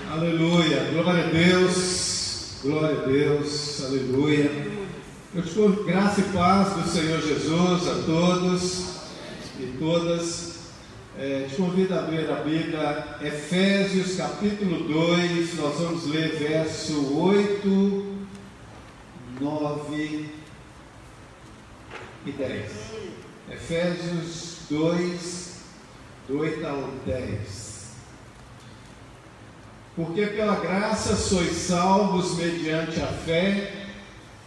Aleluia, glória a Deus, aleluia. Eu te dou graça e paz do Senhor Jesus a todos e todas. Te convido a abrir a Bíblia, Efésios capítulo 2, nós vamos ler verso 8, 9 e 10. Efésios 2, do 8 ao 10. Porque pela graça sois salvos mediante a fé,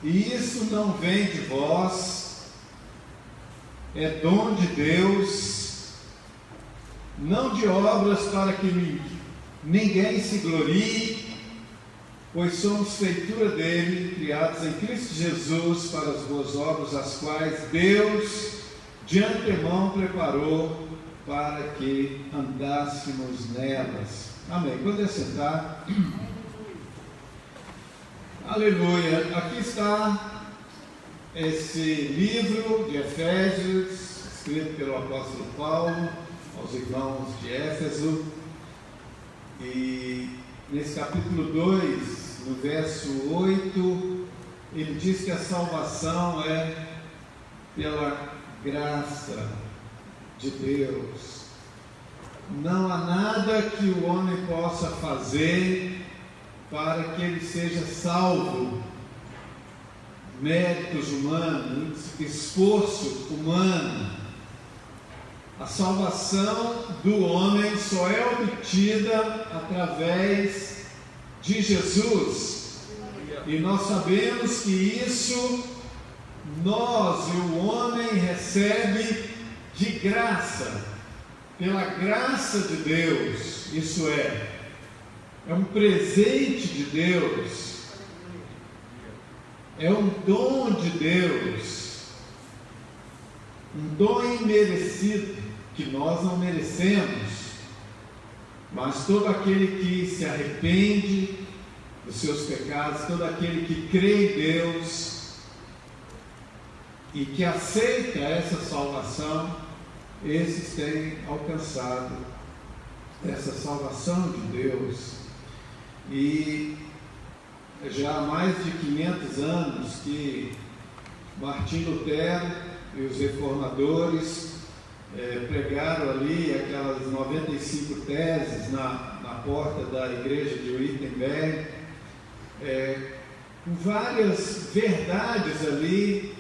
e isso não vem de vós, é dom de Deus, não de obras para que ninguém se glorie, pois somos feitura dele, criados em Cristo Jesus para as boas obras, as quais Deus de antemão preparou para que andássemos nelas. Amém. Pode sentar. Aleluia. Aqui está esse livro de Efésios, escrito pelo apóstolo Paulo aos irmãos de Éfeso. E nesse capítulo 2, no verso 8, ele diz que a salvação é pela graça de Deus. Não há nada que o homem possa fazer para que ele seja salvo. Méritos humanos, esforço humano. A salvação do homem só é obtida através de Jesus. E nós sabemos que isso nós e o homem recebe de graça. Pela graça de Deus, isso é um presente de Deus, é um dom de Deus, um dom imerecido, que nós não merecemos, mas todo aquele que se arrepende dos seus pecados, todo aquele que crê em Deus e que aceita essa salvação, esses têm alcançado essa salvação de Deus. E já há mais de 500 anos que Martim Lutero e os reformadores pregaram ali aquelas 95 teses na porta da igreja de Wittenberg, com várias verdades ali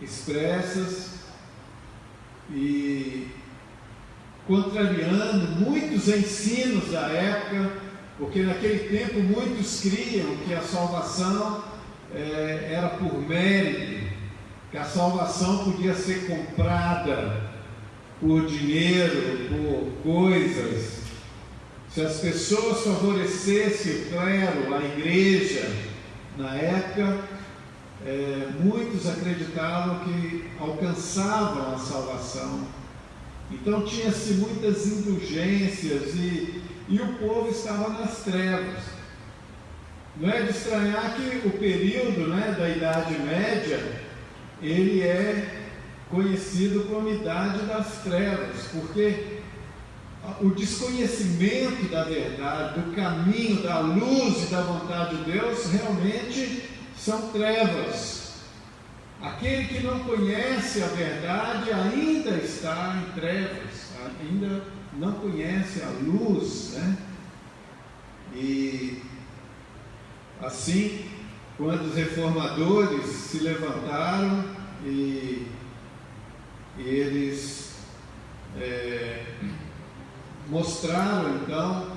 expressas, e contrariando muitos ensinos da época, porque naquele tempo muitos criam que a salvação era por mérito, que a salvação podia ser comprada por dinheiro, por coisas. Se as pessoas favorecessem o clero, a igreja, na época, muitos acreditavam que alcançavam a salvação. Então tinha-se muitas indulgências e o povo estava nas trevas. Não é de estranhar que o período, da Idade Média, ele é conhecido como Idade das Trevas, porque o desconhecimento da verdade, do caminho, da luz e da vontade de Deus realmente são trevas. Aquele que não conhece a verdade ainda está em trevas, ainda não conhece a luz, E assim, quando os reformadores se levantaram e eles mostraram então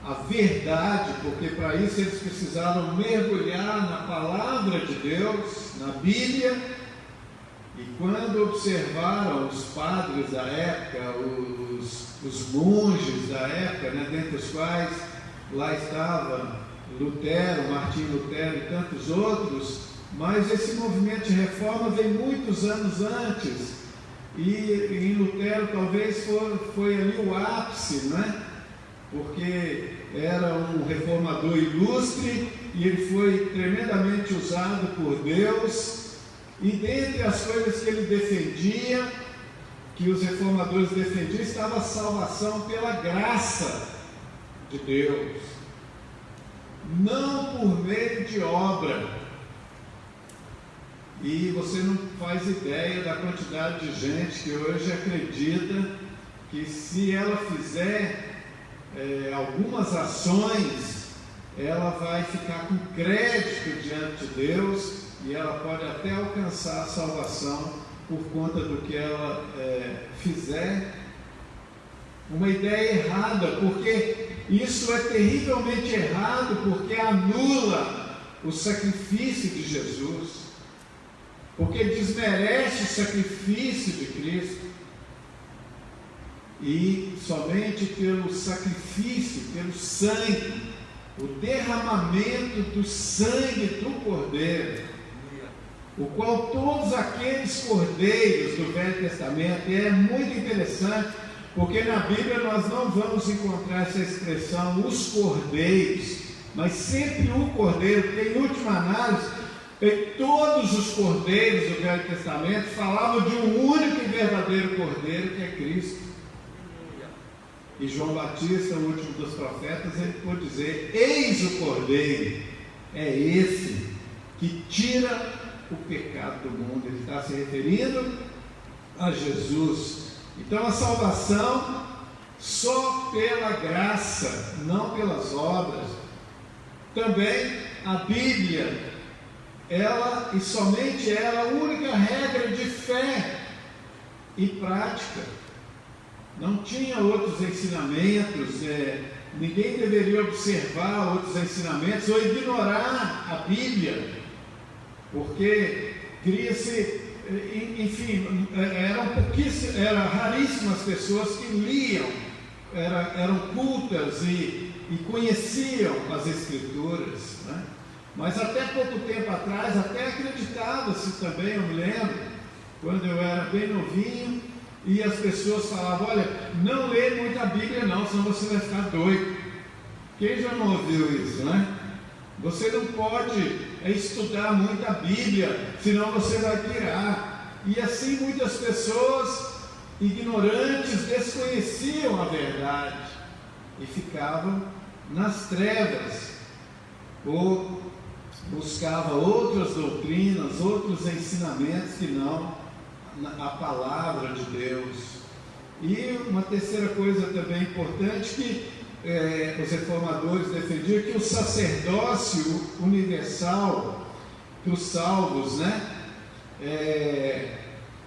a verdade, porque para isso eles precisaram mergulhar na palavra de Deus, na Bíblia, e quando observaram os padres da época, os monges da época, dentre os quais lá estava Lutero, Martim Lutero e tantos outros, mas esse movimento de reforma vem muitos anos antes, e em Lutero talvez foi ali o ápice, porque era um reformador ilustre e ele foi tremendamente usado por Deus, e dentre as coisas que ele defendia, que os reformadores defendiam, estava a salvação pela graça de Deus. não por meio de obra. E você não faz ideia da quantidade de gente que hoje acredita que se ela fizer algumas ações, ela vai ficar com crédito diante de Deus e ela pode até alcançar a salvação por conta do que ela fizer. Uma ideia errada, porque isso é terrivelmente errado, porque anula o sacrifício de Jesus, porque desmerece o sacrifício de Cristo. E somente pelo sacrifício, pelo sangue, o derramamento do sangue do Cordeiro, o qual todos aqueles cordeiros do Velho Testamento, e é muito interessante, porque na Bíblia nós não vamos encontrar essa expressão, os cordeiros, mas sempre o cordeiro, porque em última análise, todos os cordeiros do Velho Testamento falavam de um único e verdadeiro cordeiro, que é Cristo. E João Batista, o último dos profetas, ele pôde dizer: eis o cordeiro, é esse que tira o pecado do mundo. Ele está se referindo a Jesus. Então a salvação só pela graça, não pelas obras. Também a Bíblia, ela e somente ela, a única regra de fé e prática. Não tinha outros ensinamentos, ninguém deveria observar outros ensinamentos ou ignorar a Bíblia, porque cria-se, enfim, eram raríssimas pessoas que liam, eram cultas e conheciam as Escrituras, né? Mas até pouco tempo atrás, até acreditava-se também, eu me lembro, quando eu era bem novinho, e as pessoas falavam: olha, não lê muito a Bíblia não, senão você vai ficar doido. Quem já não ouviu isso, né? Você não pode estudar muito a Bíblia, senão você vai pirar. E assim muitas pessoas ignorantes desconheciam a verdade e ficavam nas trevas, ou buscavam outras doutrinas, outros ensinamentos que não a palavra de Deus. E uma terceira coisa também importante que os reformadores defendiam, que o sacerdócio universal para os salvos, né?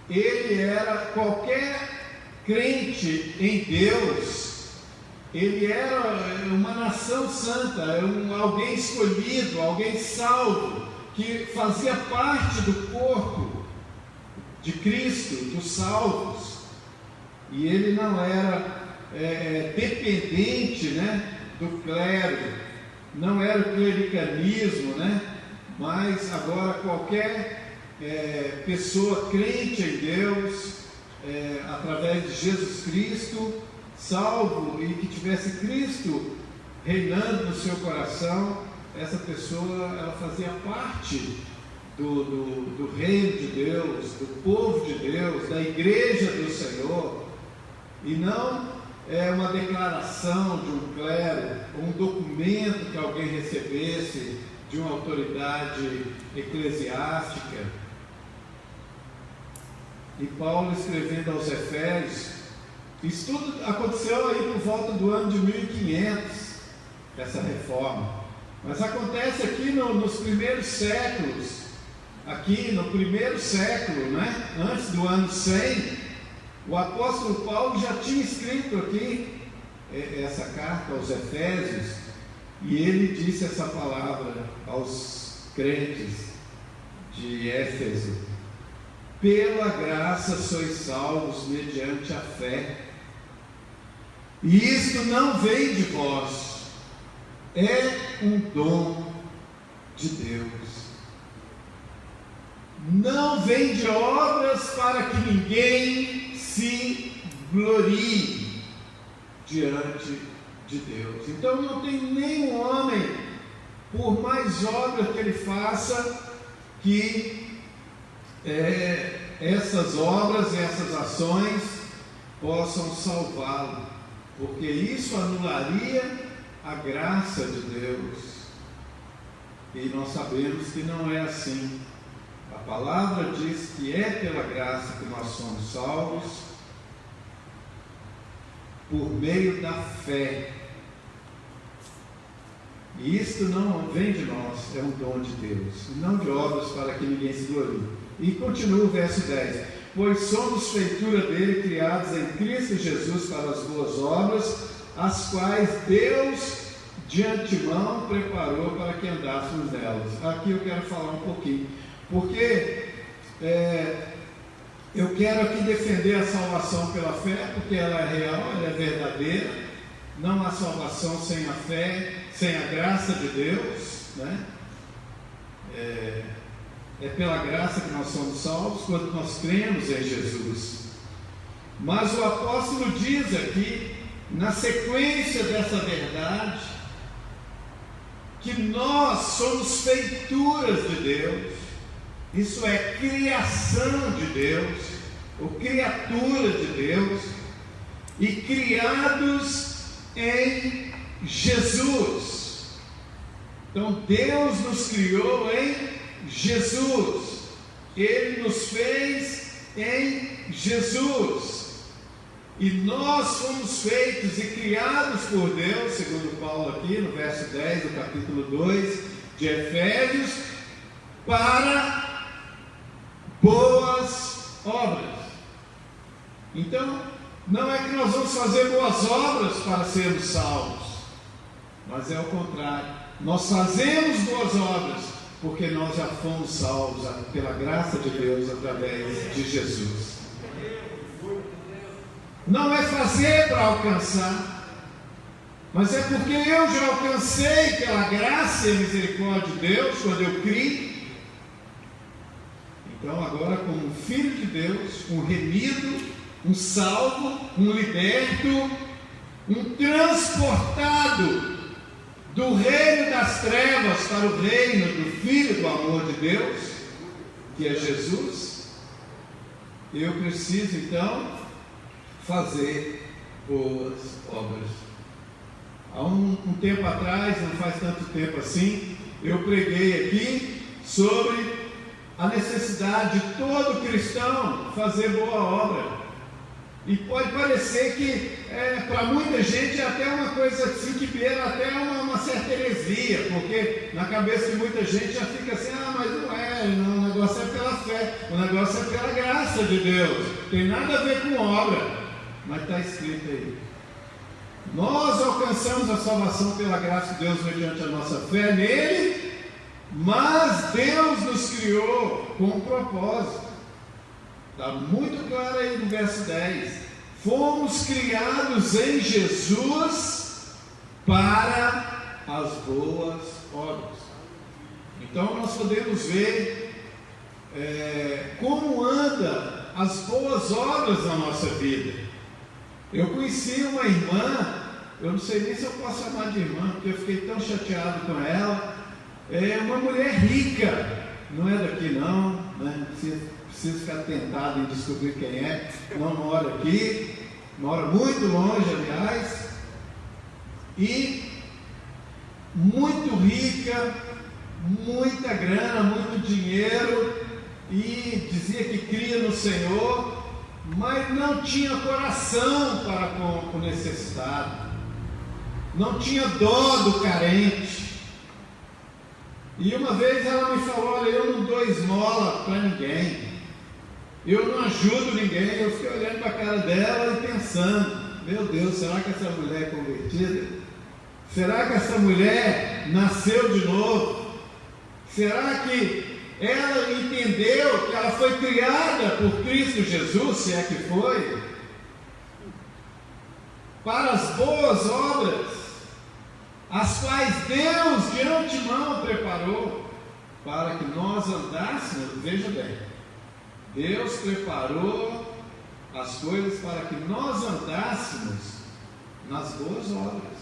Ele era, qualquer crente em Deus, ele era uma nação santa, alguém escolhido, alguém salvo, que fazia parte do corpo de Cristo, dos salvos, e ele não era dependente, né, do clero, não era o clericalismo, né, mas agora qualquer pessoa crente em Deus, através de Jesus Cristo, salvo e que tivesse Cristo reinando no seu coração, essa pessoa, ela fazia parte do reino de Deus, do povo de Deus, da igreja do Senhor, e não uma declaração de um clero, um documento que alguém recebesse de uma autoridade eclesiástica. E Paulo, escrevendo aos Efésios, isso tudo aconteceu aí por volta do ano de 1500, essa reforma, mas acontece aqui nos primeiros séculos. Aqui no primeiro século, né, antes do ano 100, o apóstolo Paulo já tinha escrito aqui essa carta aos Efésios, e ele disse essa palavra aos crentes de Éfeso: pela graça sois salvos mediante a fé, e isto não vem de vós, é um dom de Deus. Não vem de obras, para que ninguém se glorie diante de Deus. Então não tem nenhum homem, por mais obras que ele faça, que essas obras, essas ações possam salvá-lo, porque isso anularia a graça de Deus. E nós sabemos que não é assim. A palavra diz que é pela graça que nós somos salvos, por meio da fé. E isto não vem de nós, é um dom de Deus, e não de obras para que ninguém se glorie. E continua o verso 10: pois somos feitura dele, criados em Cristo Jesus para as boas obras, as quais Deus de antemão preparou para que andássemos nelas. Aqui eu quero falar um pouquinho, porque eu quero aqui defender a salvação pela fé, porque ela é real, ela é verdadeira. Não há salvação sem a fé, sem a graça de Deus, né? É pela graça que nós somos salvos, quando nós cremos em Jesus. Mas o apóstolo diz aqui, na sequência dessa verdade, que nós somos feituras de Deus, isso é criação de Deus, ou criatura de Deus, e criados em Jesus. Então Deus nos criou em Jesus, Ele nos fez em Jesus, e nós fomos feitos e criados por Deus, segundo Paulo aqui no verso 10 do capítulo 2 de Efésios, para boas obras. Então, não é que nós vamos fazer boas obras para sermos salvos, mas é o contrário. Nós fazemos boas obras porque nós já fomos salvos pela graça de Deus através de Jesus. Não é fazer para alcançar, mas é porque eu já alcancei pela graça e misericórdia de Deus quando eu criei. Então agora, como um filho de Deus, um remido, um salvo, um liberto, um transportado do reino das trevas para o reino do Filho do amor de Deus, que é Jesus, eu preciso então fazer boas obras. Há um tempo atrás, não faz tanto tempo assim, eu preguei aqui sobre a necessidade de todo cristão fazer boa obra. E pode parecer que para muita gente é até uma coisa assim que beira até uma certa heresia, porque na cabeça de muita gente já fica assim: mas não é, o negócio é pela fé, o negócio é pela graça de Deus, tem nada a ver com obra. Mas está escrito aí: nós alcançamos a salvação pela graça de Deus mediante a nossa fé nele, mas Deus nos criou com um propósito. Está muito claro aí no verso 10: fomos criados em Jesus para as boas obras. Então nós podemos ver como anda as boas obras na nossa vida. Eu conheci uma irmã, eu não sei nem se eu posso chamar de irmã, porque eu fiquei tão chateado com ela. É uma mulher rica, não é daqui não, né? Precisa ficar tentado em descobrir quem é. Não mora aqui, mora muito longe, aliás, e muito rica, muita grana, muito dinheiro, e dizia que cria no Senhor, mas não tinha coração para com o necessitado, não tinha dó do carente. E uma vez ela me falou: olha, eu não dou esmola para ninguém, eu não ajudo ninguém. Eu fiquei olhando para a cara dela e pensando: meu Deus, será que essa mulher é convertida? Será que essa mulher nasceu de novo? Será que ela entendeu que ela foi criada por Cristo Jesus, se é que foi, para as boas obras, as quais Deus de antemão preparou para que nós andássemos? Veja bem, Deus preparou as coisas para que nós andássemos nas boas obras.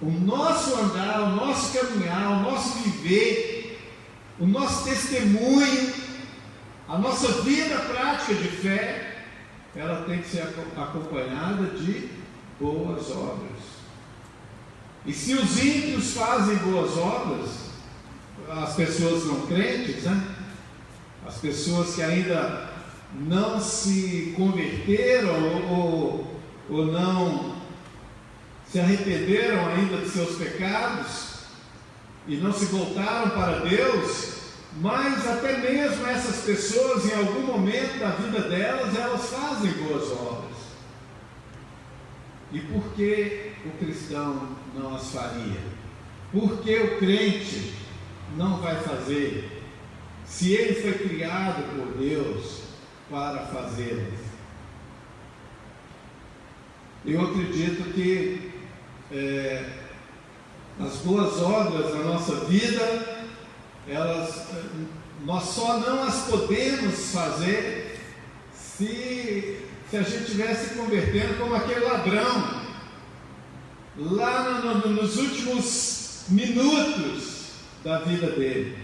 O nosso andar, o nosso caminhar, o nosso viver, o nosso testemunho, a nossa vida prática de fé, ela tem que ser acompanhada de boas obras. E se os ímpios fazem boas obras, as pessoas não crentes, né? As pessoas que ainda não se converteram ou não se arrependeram ainda de seus pecados e não se voltaram para Deus, mas até mesmo essas pessoas, em algum momento da vida delas, elas fazem boas obras. E por que o cristão não as faria? Por que o crente não vai fazer? Se ele foi criado por Deus para fazê-las. Eu acredito que as boas obras da nossa vida, nós só não as podemos fazer se a gente estivesse se convertendo como aquele ladrão, lá nos últimos minutos da vida dele,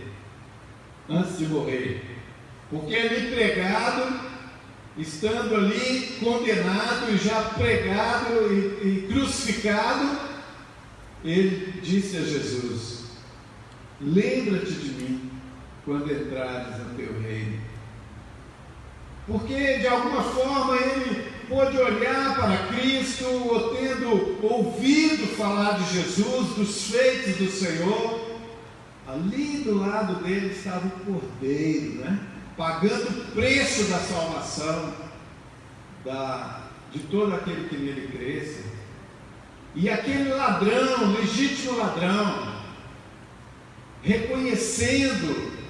antes de morrer. Porque ele pregado, estando ali condenado e já pregado e crucificado, ele disse a Jesus: lembra-te de mim quando entrares no teu reino. Porque de alguma forma ele pôde olhar para Cristo, ou tendo ouvido falar de Jesus, dos feitos do Senhor, ali do lado dele estava o Cordeiro, né? Pagando o preço da salvação de todo aquele que nele cresce. E aquele ladrão, legítimo ladrão, reconhecendo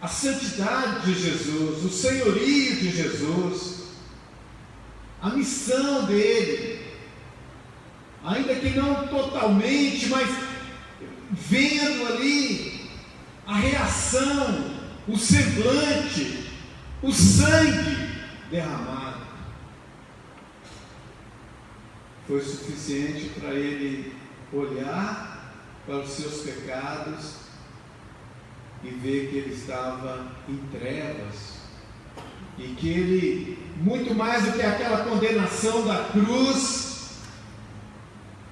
a santidade de Jesus, o senhorio de Jesus, a missão dele, ainda que não totalmente, mas vendo ali a reação, o semblante, o sangue derramado, foi suficiente para ele olhar para os seus pecados e ver que ele estava em trevas, e que ele, muito mais do que aquela condenação da cruz,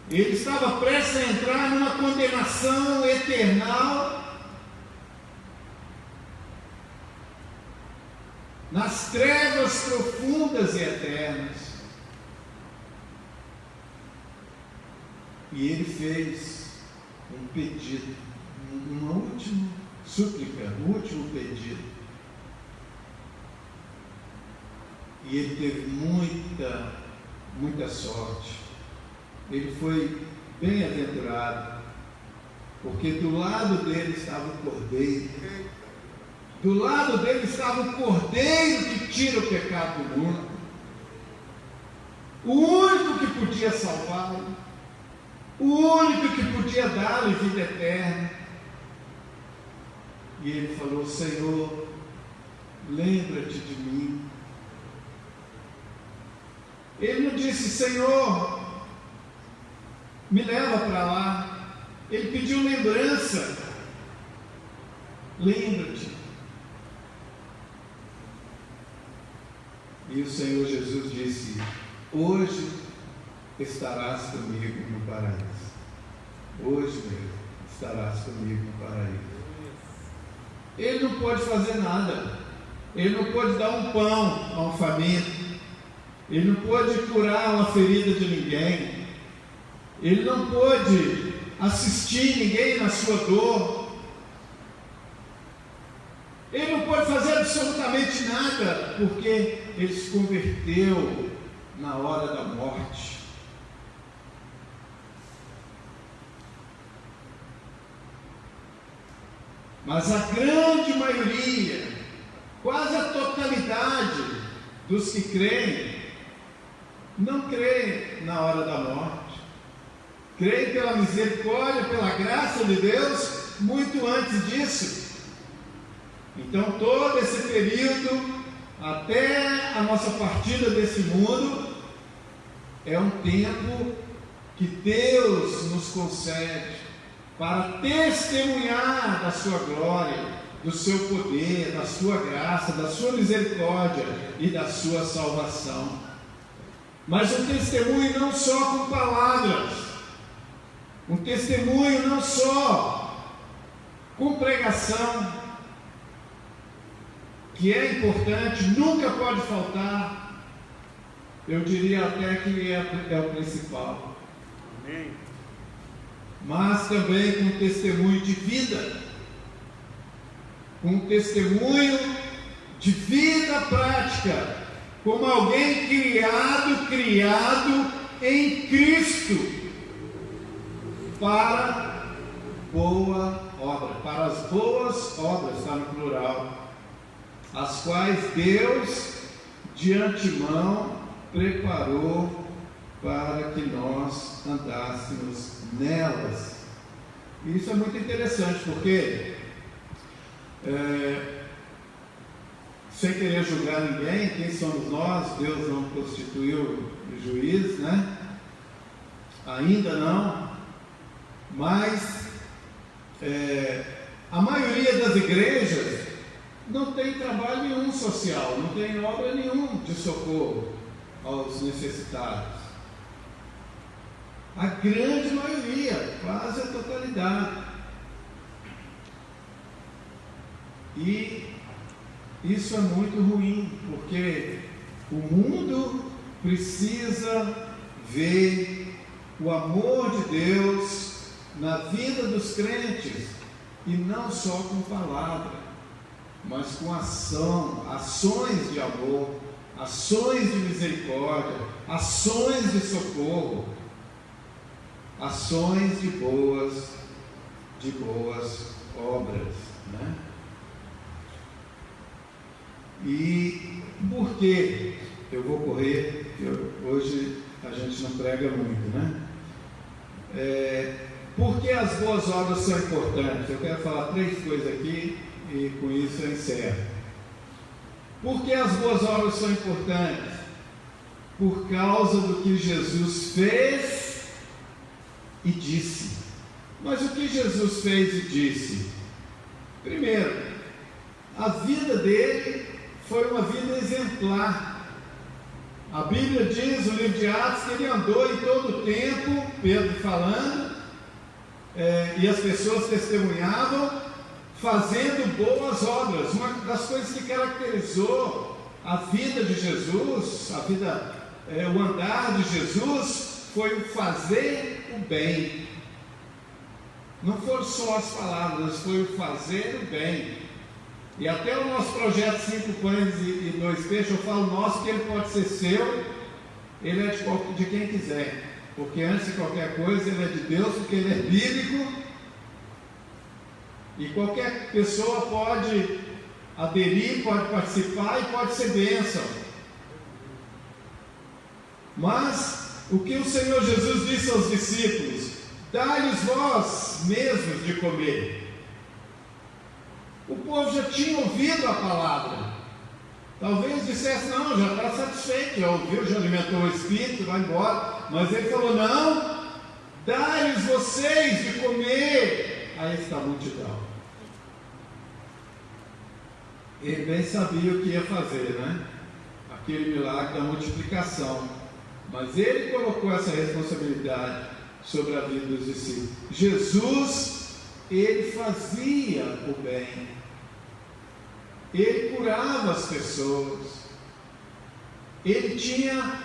ele estava prestes a entrar numa condenação eternal, nas trevas profundas e eternas. E ele fez um pedido, uma última súplica, um último pedido. E ele teve muita sorte. Ele foi bem-aventurado, porque do lado dele estava o Cordeiro. Do lado dele estava o Cordeiro que tira o pecado do mundo. O único que podia salvá-lo. O único que podia dar-lhe vida eterna. E ele falou: Senhor, lembra-te de mim. Ele não disse: Senhor, me leva para lá. Ele pediu lembrança. Lembra-te. E o Senhor Jesus disse: hoje estarás comigo no paraíso. Hoje mesmo estarás comigo no paraíso. Ele não pode fazer nada. Ele não pode dar um pão a um faminto. Ele não pode curar uma ferida de ninguém. Ele não pode assistir ninguém na sua dor. Ele não pode fazer absolutamente nada, porque ele se converteu na hora da morte. Mas a grande maioria, quase a totalidade dos que creem, não creem na hora da morte. Creem pela misericórdia, pela graça de Deus, muito antes disso. Então todo esse período, até a nossa partida desse mundo, é um tempo que Deus nos concede para testemunhar da sua glória, do seu poder, da sua graça, da sua misericórdia e da sua salvação. Mas um testemunho não só com palavras, um testemunho não só com pregação, que é importante, nunca pode faltar. Eu diria até que é o principal. Amém. Mas também com testemunho de vida, com testemunho de vida prática, como alguém criado em Cristo para boa obra, para as boas obras, está no plural, as quais Deus de antemão preparou para que nós andássemos nelas. E isso é muito interessante, porque sem querer julgar ninguém, quem somos nós? Deus não constituiu juiz, né? Ainda não, mas a maioria das igrejas não tem trabalho nenhum social, não tem obra nenhuma de socorro aos necessitados. A grande maioria, quase a totalidade. E isso é muito ruim, porque o mundo precisa ver o amor de Deus na vida dos crentes, e não só com palavra, mas com ação, ações de amor, ações de misericórdia, ações de socorro, ações de boas obras, né? E por que eu vou correr? Hoje a gente não prega muito, né? Por que as boas obras são importantes? Eu quero falar 3 coisas aqui e com isso eu encerro. Por que as boas obras são importantes? Por causa do que Jesus fez e disse. Mas o que Jesus fez e disse? Primeiro, a vida dele foi uma vida exemplar. A Bíblia diz, no livro de Atos, que ele andou em todo o tempo, Pedro falando, e as pessoas testemunhavam, fazendo boas obras. Uma das coisas que caracterizou a vida de Jesus, o andar de Jesus, foi o fazer o bem. Não foram só as palavras, foi o fazer o bem. E até o nosso projeto 5 pães e 2 peixes, eu falo nosso, que ele pode ser seu, ele é de quem quiser, porque antes de qualquer coisa ele é de Deus, porque ele é bíblico, e qualquer pessoa pode aderir, pode participar e pode ser bênção. Mas o que o Senhor Jesus disse aos discípulos: dai-lhes vós mesmos de comer. O povo já tinha ouvido a palavra. Talvez dissesse: não, já está satisfeito, já ouviu, já alimentou o Espírito, vai embora. Mas ele falou: não, dai-lhes vocês de comer a esta multidão. Ele bem sabia o que ia fazer, né? Aquele milagre da multiplicação. Mas ele colocou essa responsabilidade sobre a vida dos discípulos. Jesus, ele fazia o bem, ele curava as pessoas, ele tinha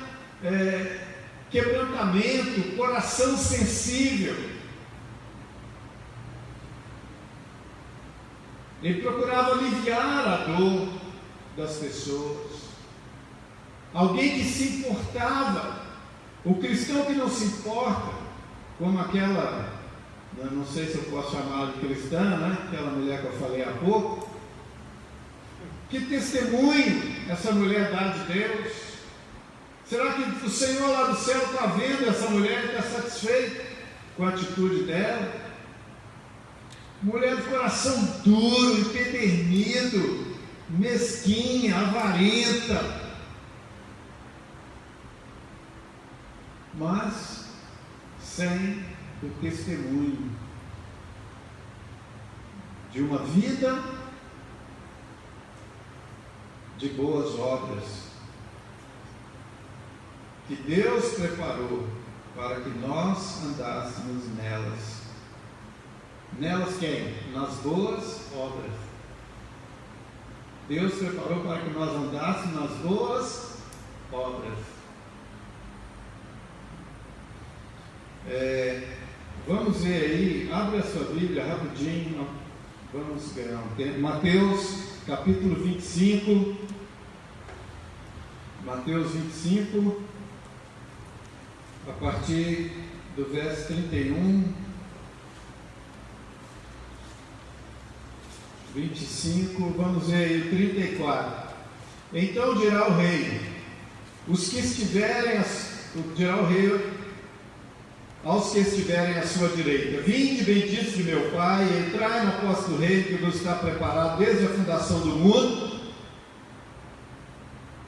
quebrantamento, coração sensível, ele procurava aliviar a dor das pessoas, alguém que se importava. O cristão que não se importa, como aquela, eu não sei se eu posso chamá-la de cristã, né? Aquela mulher que eu falei há pouco. Que testemunho essa mulher dá de Deus? Será que o Senhor lá do céu está vendo essa mulher e está satisfeito com a atitude dela? Mulher de coração duro, empedernido, mesquinha, avarenta, mas sem o testemunho de uma vida de boas obras que Deus preparou para que nós andássemos nelas. Nelas quem? Nas boas obras. Deus preparou para que nós andássemos nas boas obras. Vamos ver aí, abre a sua Bíblia rapidinho, vamos ganhar um tempo. Mateus capítulo 25, Mateus 25, a partir do verso 31, 25, vamos ver aí o 34. Então dirá o rei, dirá o rei aos que estiverem à sua direita: vinde, benditos de meu Pai, entrai na posse do reino que nos está preparado desde a fundação do mundo.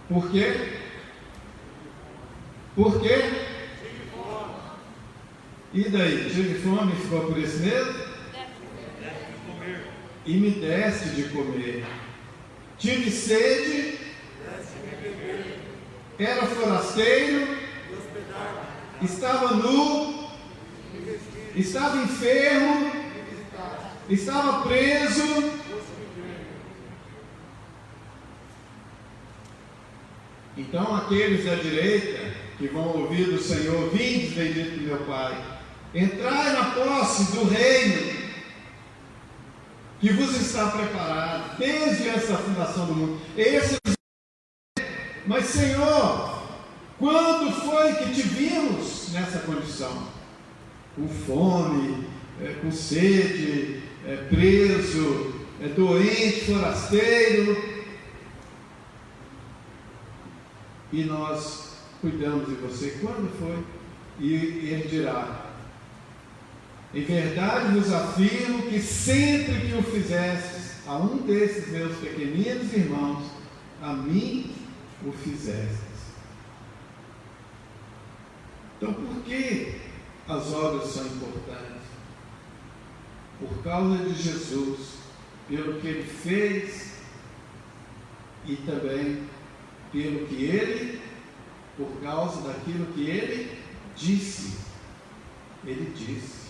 Por quê? Por quê? E daí? Tive fome, ficou por isso mesmo? E me deste de comer. Tive sede, era forasteiro, estava nu, estava enfermo, estava preso. Então aqueles da direita que vão ouvir do Senhor: vinde, bendito do meu Pai, entrai na posse do reino que vos está preparado desde essa fundação do mundo. Mas Senhor, quando foi que te vimos nessa condição? Com fome, com sede, preso, doente, forasteiro, e nós cuidamos de você. Quando foi? E ele dirá: em verdade vos afirmo que sempre que o fizestes a um desses meus pequeninos irmãos, a mim o fizestes. Então, por que as obras são importantes? Por causa de Jesus, pelo que ele fez e também pelo que ele, por causa daquilo que ele disse. Ele disse.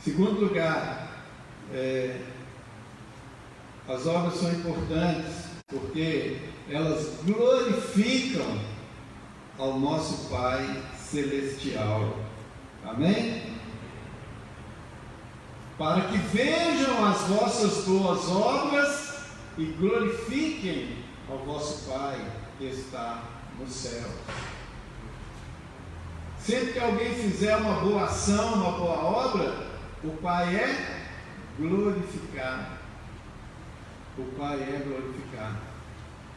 Segundo lugar, as obras são importantes porque elas glorificam ao nosso Pai Celestial. Amém? Para que vejam as vossas boas obras e glorifiquem ao vosso Pai que está no céu. Sempre que alguém fizer uma boa ação, uma boa obra, o Pai é glorificado. O Pai é glorificado.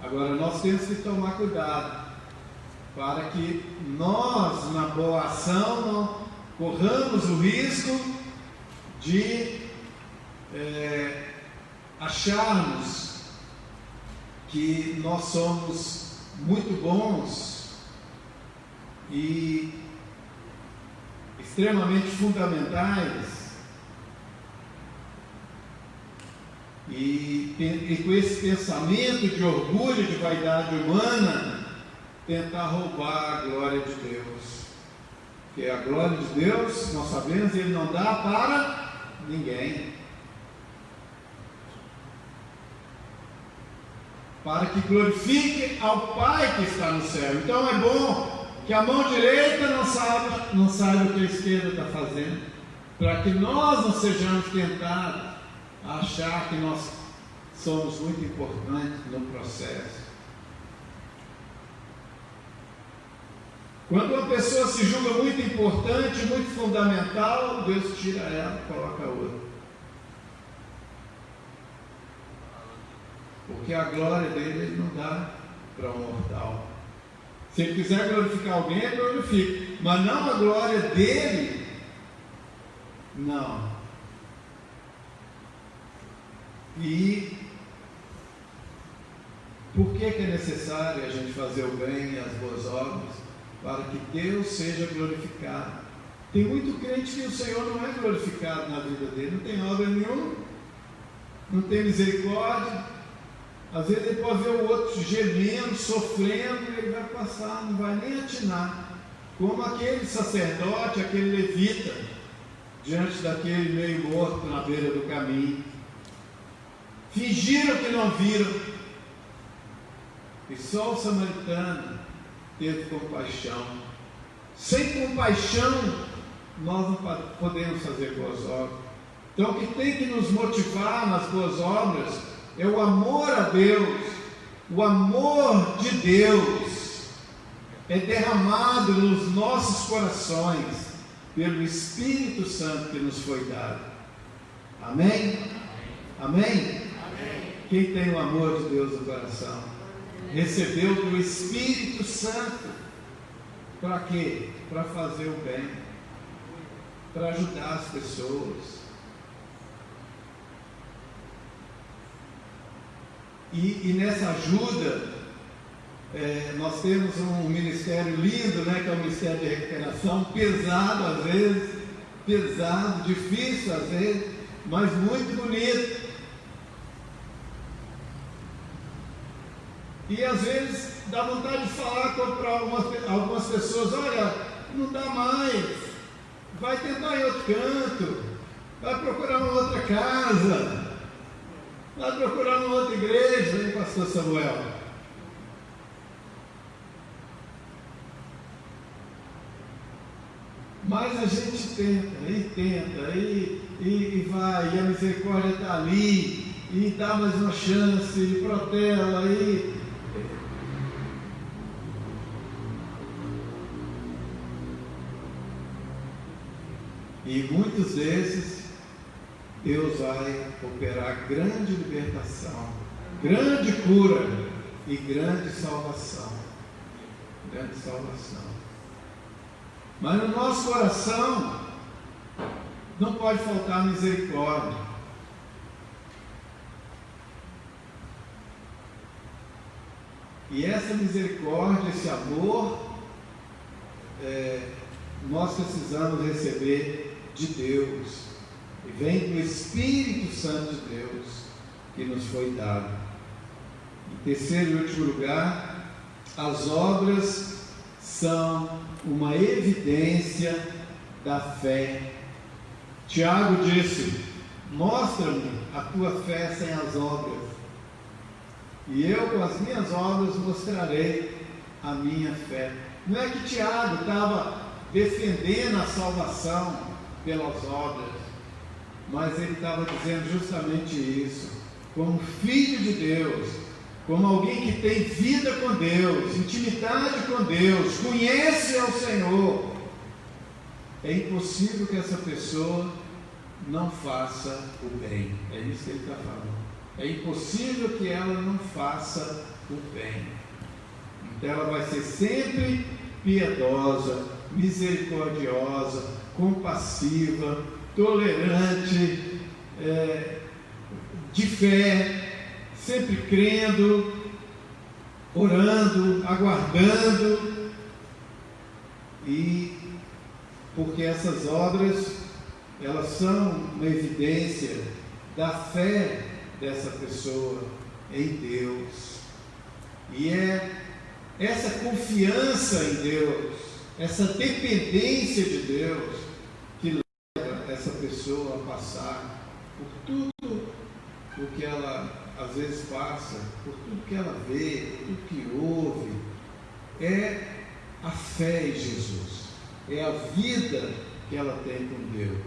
Agora nós temos que tomar cuidado para que nós, na boa ação, não corramos o risco de acharmos que nós somos muito bons e extremamente fundamentais, e com esse pensamento de orgulho, de vaidade humana, tentar roubar a glória de Deus. Porque a glória de Deus, nós sabemos, Ele não dá para ninguém. Para que glorifique ao Pai que está no céu. Então é bom que a mão direita não saiba o que a esquerda está fazendo, para que nós não sejamos tentados a achar que nós somos muito importantes no processo. Quando uma pessoa se julga muito importante, muito fundamental, Deus tira ela e coloca outra. Porque a glória dele Ele não dá para um mortal. Se Ele quiser glorificar alguém, Ele glorifica, mas não a glória dele, não. E por que é necessário a gente fazer o bem e as boas obras? Para que Deus seja glorificado. Tem muito crente que o Senhor não é glorificado na vida dele, não tem obra nenhuma, não tem misericórdia. Às vezes ele pode ver o outro gemendo, sofrendo, e ele vai passar, não vai nem atinar. Como aquele sacerdote, aquele levita, diante daquele meio morto na beira do caminho. Fingiram que não viram. E só o samaritano teve compaixão. Sem compaixão, nós não podemos fazer boas obras. Então, o que tem que nos motivar nas boas obras é o amor a Deus. O amor de Deus é derramado nos nossos corações pelo Espírito Santo que nos foi dado. Amém? Amém? Quem tem o amor de Deus no coração recebeu do Espírito Santo. Para quê? Para fazer o bem, para ajudar as pessoas. E nessa ajuda, nós temos um ministério lindo, né, que é o Ministério de Recuperação, pesado às vezes, difícil às vezes, mas muito bonito. E às vezes dá vontade de falar para algumas pessoas: olha, não dá mais, vai tentar em outro canto, vai procurar uma outra casa, vai procurar uma outra igreja, hein, pastor Samuel? Mas a gente tenta, e vai, e a misericórdia está ali, e dá mais uma chance, e protela, e muitos desses, Deus vai operar grande libertação, grande cura e grande salvação. Grande salvação. Mas no nosso coração não pode faltar misericórdia. E essa misericórdia, esse amor, nós precisamos receber de Deus. E vem do Espírito Santo de Deus que nos foi dado. Em terceiro e último lugar, as obras são uma evidência da fé. Tiago disse: mostra-me a tua fé sem as obras, e eu com as minhas obras mostrarei a minha fé. Não é que Tiago estava defendendo a salvação pelas obras, mas ele estava dizendo justamente isso. Como filho de Deus, como alguém que tem vida com Deus, intimidade com Deus, conhece ao Senhor, é impossível que essa pessoa não faça o bem. É isso que ele está falando. É impossível que ela não faça o bem. Então ela vai ser sempre piedosa, misericordiosa, compassiva, tolerante, de fé, sempre crendo, orando, aguardando, e porque essas obras, elas são uma evidência da fé dessa pessoa em Deus, e é essa confiança em Deus, essa dependência de Deus, que leva essa pessoa a passar por tudo o que ela às vezes passa, por tudo que ela vê, por tudo que ouve. É a fé em Jesus, é a vida que ela tem com Deus,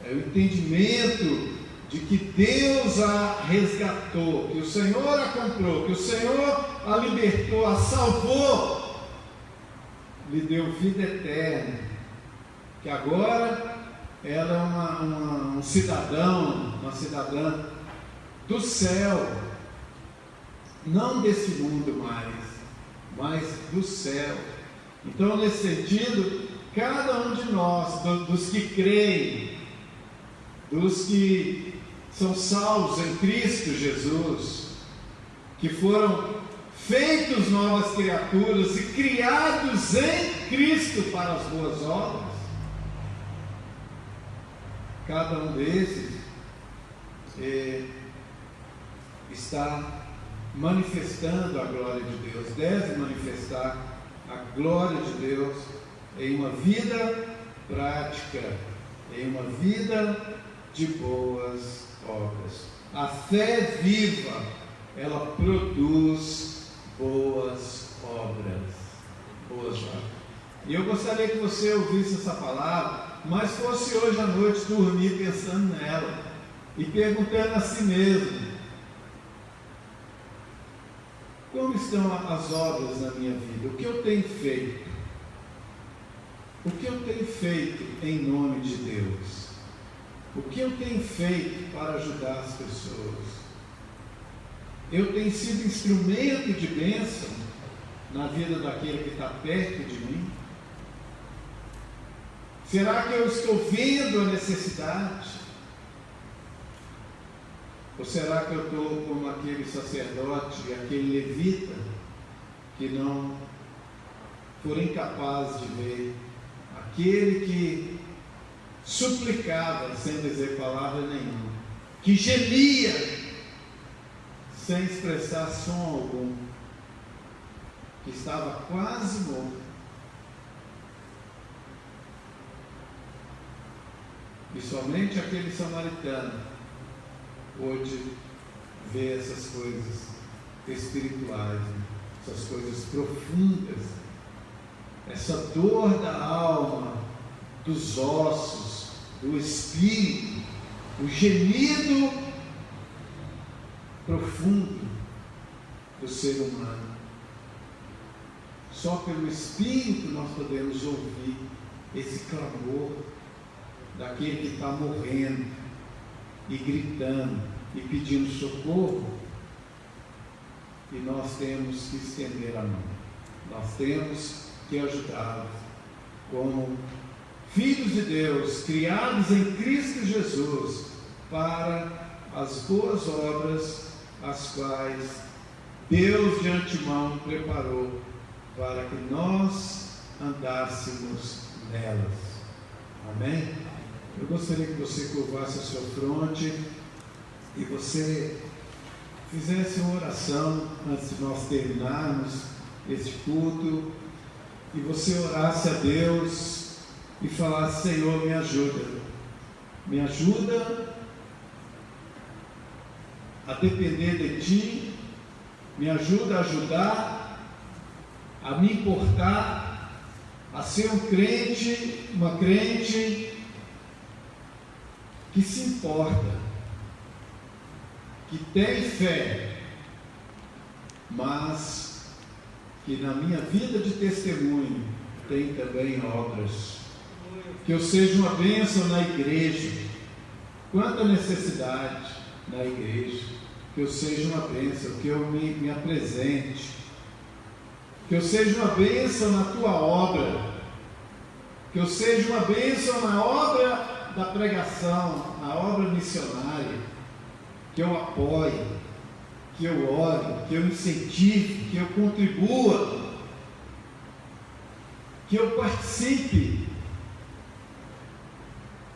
é o entendimento de que Deus a resgatou, que o Senhor a comprou, que o Senhor a libertou, a salvou, lhe deu vida eterna, que agora ela é um cidadão, uma cidadã do céu, não desse mundo mais, mas do céu. Então, nesse sentido, cada um de nós, dos que creem, dos que são salvos em Cristo Jesus, que foram feitos novas criaturas e criados em Cristo para as boas obras, cada um desses está manifestando a glória de Deus, deve manifestar a glória de Deus em uma vida prática, em uma vida de boas obras. A fé viva, ela produz boas obras. Boas obras. E eu gostaria que você ouvisse essa palavra, mas fosse hoje à noite dormir pensando nela e perguntando a si mesmo: como estão as obras na minha vida? O que eu tenho feito? O que eu tenho feito em nome de Deus? O que eu tenho feito para ajudar as pessoas? Eu tenho sido instrumento de bênção na vida daquele que está perto de mim? Será que eu estou vendo a necessidade? Ou será que eu estou como aquele sacerdote, aquele levita, que não foram incapazes de ver, aquele que suplicava sem dizer palavra nenhuma, que gemia sem expressar som algum, que estava quase morto? E somente aquele samaritano pôde ver essas coisas espirituais, essas coisas profundas, essa dor da alma, dos ossos, do espírito, o gemido profundo do ser humano. Só pelo espírito nós podemos ouvir esse clamor daquele que está morrendo e gritando e pedindo socorro. E nós temos que estender a mão, nós temos que ajudá-los como filhos de Deus, criados em Cristo Jesus, para as boas obras, as quais Deus de antemão preparou para que nós andássemos nelas. Amém? Eu gostaria que você curvasse a sua fronte e você fizesse uma oração antes de nós terminarmos este culto, e você orasse a Deus e falasse: Senhor, me ajuda a depender de Ti, me ajuda a ajudar, a me importar, a ser um crente, uma crente que se importa, que tem fé, mas que na minha vida de testemunho tem também obras. Que eu seja uma bênção na igreja, quanta necessidade na igreja, que eu seja uma bênção, que eu me apresente, que eu seja uma bênção na tua obra, que eu seja uma bênção na obra da pregação, na obra missionária, que eu apoie, que eu ore, que eu incentive, que eu contribua, que eu participe,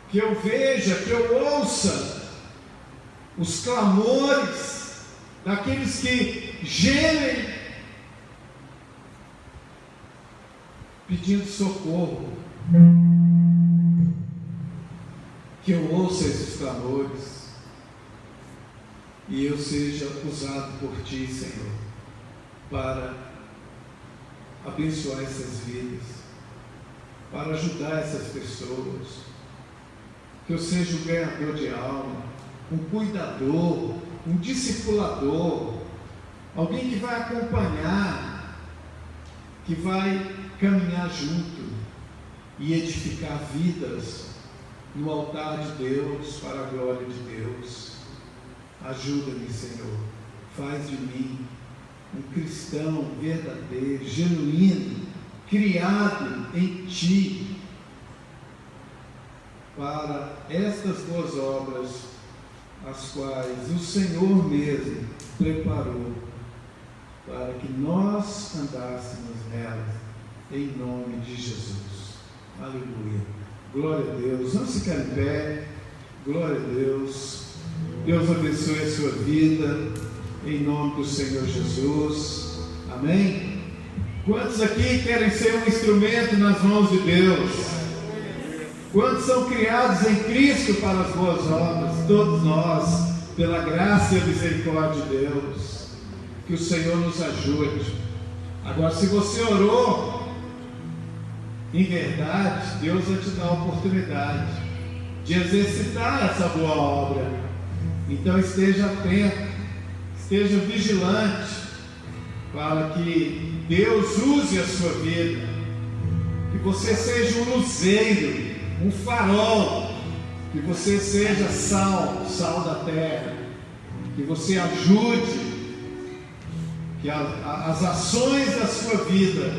que eu veja, que eu ouça os clamores daqueles que gemem pedindo socorro, que eu ouça esses clamores e eu seja usado por Ti, Senhor, para abençoar essas vidas, para ajudar essas pessoas, que eu seja um ganhador de alma, um cuidador, um discipulador, alguém que vai acompanhar, que vai caminhar junto e edificar vidas no altar de Deus, para a glória de Deus. Ajuda-me, Senhor, faz de mim um cristão verdadeiro, genuíno, criado em Ti, para estas boas obras, as quais o Senhor mesmo preparou, para que nós andássemos nelas, em nome de Jesus. Aleluia. Glória a Deus. Vamos ficar em pé. Glória a Deus. Deus abençoe a sua vida, em nome do Senhor Jesus. Amém? Quantos aqui querem ser um instrumento nas mãos de Deus? Quantos são criados em Cristo para as boas obras? Todos nós, pela graça e a misericórdia de Deus. Que o Senhor nos ajude. Agora, se você orou em verdade, Deus vai te dar a oportunidade de exercitar essa boa obra. Então esteja atento, esteja vigilante, para que Deus use a sua vida, que você seja um luzeiro, um farol, que você seja sal da terra, que você ajude, que as ações da sua vida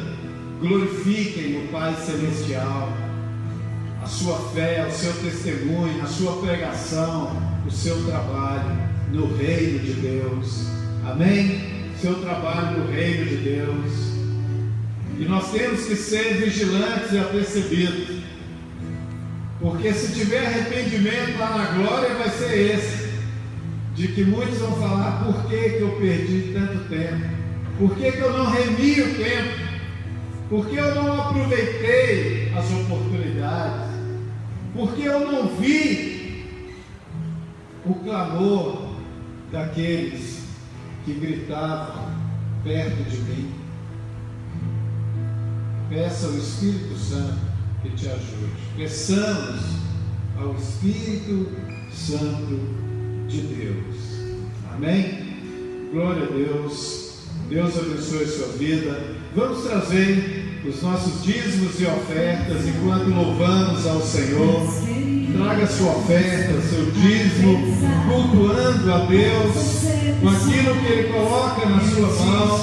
glorifiquem o Pai Celestial, a sua fé, o seu testemunho, a sua pregação, o seu trabalho no reino de Deus. Amém? Seu trabalho no reino de Deus. E nós temos que ser vigilantes e apercebidos, porque se tiver arrependimento lá na glória, vai ser esse, de que muitos vão falar: por que eu perdi tanto tempo? Por que eu não remi o tempo? Por que eu não aproveitei as oportunidades? Por que eu não vi o clamor daqueles que gritavam perto de mim? Peça ao Espírito Santo que te ajude. Peçamos ao Espírito Santo de Deus. Amém? Glória a Deus. Deus abençoe a sua vida. Vamos trazer os nossos dízimos e ofertas enquanto louvamos ao Senhor. Traga sua oferta, seu dízimo, cultuando a Deus com aquilo que Ele coloca na sua mão,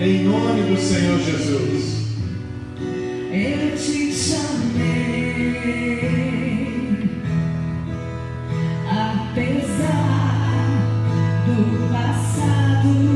em nome do Senhor Jesus. Eu te chamei, apesar do passado.